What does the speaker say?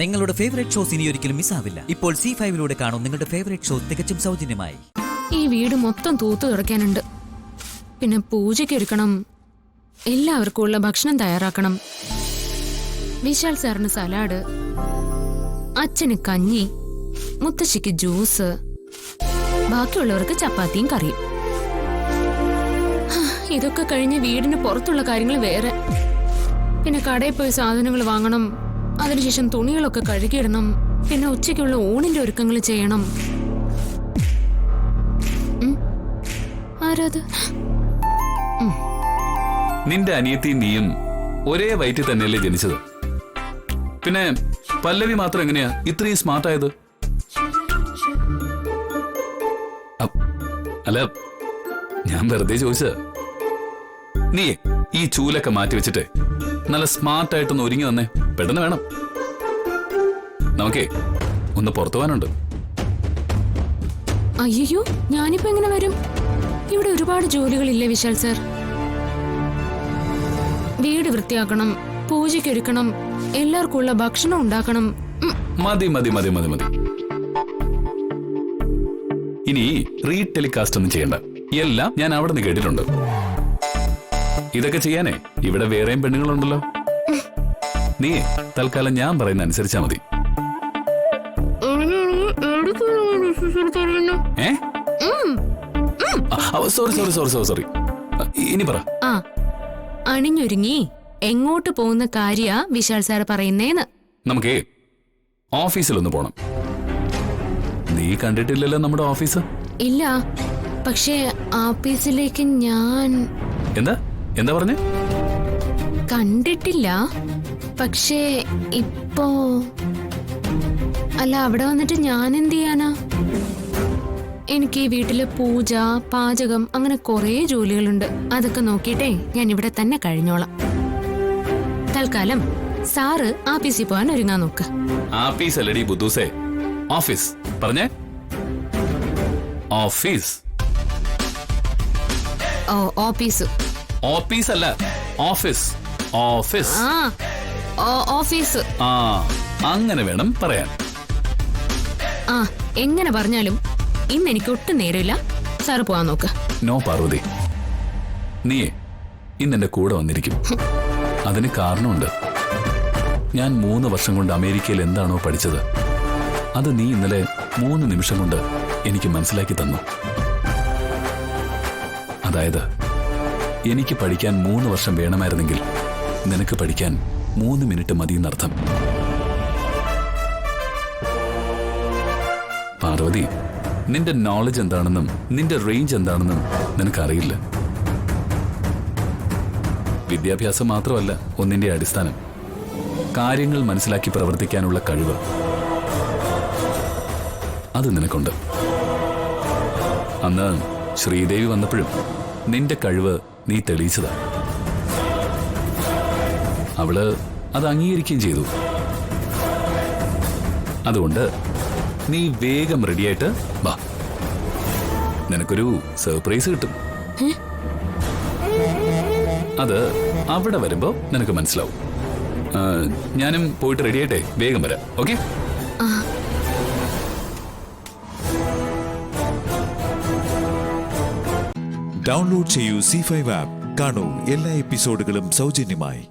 നിങ്ങളുടെ favourite shows ഇനി ഒരിക്കലും മിസ്സാവില്ല. ഇപ്പോൾ C5 കാണും നിങ്ങളുടെ ഫേവറേറ്റ് ഷോ തികച്ചും സൗജന്യമായി. ഈ വീട് മൊത്തം തൂത്തു തുടയ്ക്കാനുണ്ട്. പിന്നെ പൂജയ്ക്ക് ഒരുക്കണം, എല്ലാവർക്കും ഉള്ള ഭക്ഷണം തയ്യാറാക്കണം. വിശാൽ സാറിന് സലാഡ്, അച്ഛന് കഞ്ഞി, മുത്തശ്ശിക്ക് ജ്യൂസ്, ബാക്കിയുള്ളവർക്ക് ചപ്പാത്തിയും കറിയും. ഇതൊക്കെ കഴിഞ്ഞ് വീടിന് പുറത്തുള്ള കാര്യങ്ങൾ വേറെ. പിന്നെ കടയിൽ പോയി സാധനങ്ങൾ വാങ്ങണം, അതിനുശേഷം തുണികളൊക്കെ കഴുകിയിടണം, പിന്നെ ഉച്ചയ്ക്കുള്ള ഊണിന്റെ ഒരുക്കങ്ങൾ ചെയ്യണം. ആരാത്? നിന്റെ അനിയത്തിയും നീയും ഒരേ വയറ്റിൽ തന്നെയല്ലേ ജനിച്ചത്? പിന്നെ പല്ലവി മാത്രം എങ്ങനെയാ ഇത്രയും സ്മാർട്ട് ആയത്? അല്ല, ഞാൻ വെറുതെ ചോദിച്ചത്. നീ ഈ ചൂലൊക്കെ മാറ്റി വെച്ചിട്ട് നല്ല സ്മാർട്ടായിട്ടൊന്ന് ഒരുങ്ങി വന്നേ. പെട്ടെന്ന് വേണം. നമുക്കേ ഒന്ന് പുറത്തു പോകാനുണ്ട്. അയ്യോ, ഞാനിപ്പോ എങ്ങനെ വരും? ഇവിടെ ഒരുപാട് ജോലികളില്ലേ വിശാൽ സർ? വീട് വൃത്തിയാക്കണം, പൂജയ്ക്കൊരുക്കണം, എല്ലാവർക്കും ഉള്ള ഭക്ഷണം ഉണ്ടാക്കണം. മതി മതി മതി മതി മതി. ഇനി റീടെലികാസ്റ്റ് ഒന്നും ചെയ്യണ്ട. എല്ലാം ഞാൻ അവിടെ നിന്ന് കേട്ടിട്ടുണ്ട്. ഇതൊക്കെ ചെയ്യാനേ ഇവിടെ വേറെയും പെണ്ണുങ്ങളുണ്ടല്ലോ. നീ തൽക്കാലം ഞാൻ പറയുന്ന അനുസരിച്ചാ മതി. സോറി. ഇനി പറ. അണിഞ്ഞൊരുങ്ങി എങ്ങോട്ട് പോകുന്ന കാര്യ വിശാൽ സാർ പറയുന്നേന്ന്. നമുക്കേ ഓഫീസിലൊന്ന് പോണം. നീ കണ്ടിട്ടില്ലല്ലോ നമ്മുടെ ഓഫീസ്? ഇല്ല, പക്ഷേ ഓഫീസിലേക്ക് ഞാൻ എന്താ പറഞ്ഞേ? കണ്ടിട്ടില്ല, പക്ഷേ ഇപ്പോ അല്ല, അവിടെ വന്നിട്ട് ഞാൻ എന്ത് ചെയ്യാനാ? എനിക്ക് ഈ വീട്ടില് പൂജ, പാചകം, അങ്ങനെ കുറേ ജോലികളുണ്ട്. അതൊക്കെ നോക്കിയിട്ടേ ഞാൻ ഇവിടെ തന്നെ കഴിഞ്ഞോളാം. തൽക്കാലം സാറ് ആഫീസിൽ പോകാൻ ഒരുങ്ങാൻ നോക്ക്. ആഫീസ് അല്ലടി ബുദ്ധൂസേ, ഓഫീസ്. പറഞ്ഞേ ഓഫീസ്. ഓ, ഓഫീസ്. ഓഫീസ് അല്ല, ഓഫീസ്. ഓഫീസ്. ഓഫീസ്. അങ്ങനെ വേണം പറയാൻ. എങ്ങനെ പറഞ്ഞാലും ഇന്ന് എനിക്ക് ഒട്ടും നേരമില്ല. സാറ് പോവാൻ നോക്ക്. നോ പാർവതി, നീ ഇന്ന് എന്റെ കൂടെ വന്നിരിക്കും. അതിന് കാരണമുണ്ട്. ഞാൻ 3 വർഷം കൊണ്ട് അമേരിക്കയിൽ എന്താണോ പഠിച്ചത്, അത് നീ ഇന്നലെ 3 നിമിഷം കൊണ്ട് എനിക്ക് മനസ്സിലാക്കി തന്നു. അതായത് എനിക്ക് പഠിക്കാൻ 3 വർഷം വേണമായിരുന്നെങ്കിൽ നിനക്ക് പഠിക്കാൻ 3 മിനിറ്റ് മതിയെന്നർത്ഥം. പാർവതി, നിന്റെ നോളജ് എന്താണെന്നും നിന്റെ റേഞ്ച് എന്താണെന്നും നിനക്കറിയില്ല. വിദ്യാഭ്യാസം മാത്രമല്ല ഒന്നിന്റെ അടിസ്ഥാനം. കാര്യങ്ങൾ മനസ്സിലാക്കി പ്രവർത്തിക്കാനുള്ള കഴിവ്, അത് നിനക്കുണ്ട്. അന്ന് ശ്രീദേവി വന്നപ്പോഴും നിന്റെ കഴിവ് നീ തെളിയിച്ചതാ. അവള് അത് അംഗീകരിക്കുകയും ചെയ്തു. അതുകൊണ്ട് നീ വേഗം റെഡിയായിട്ട് വാ. നിനക്കൊരു സർപ്രൈസ് കിട്ടും. അത് അവിടെ വരുമ്പോ നിനക്ക് മനസ്സിലാവും. ഞാനും പോയിട്ട് റെഡിയായിട്ടെ വേഗം വരാം. ഓക്കെ? ഡൗൺലോഡ് ചെയ്യൂ C5 ആപ്പ്. കാണൂ എല്ലാ എപ്പിസോഡുകളും സൗജന്യമായി.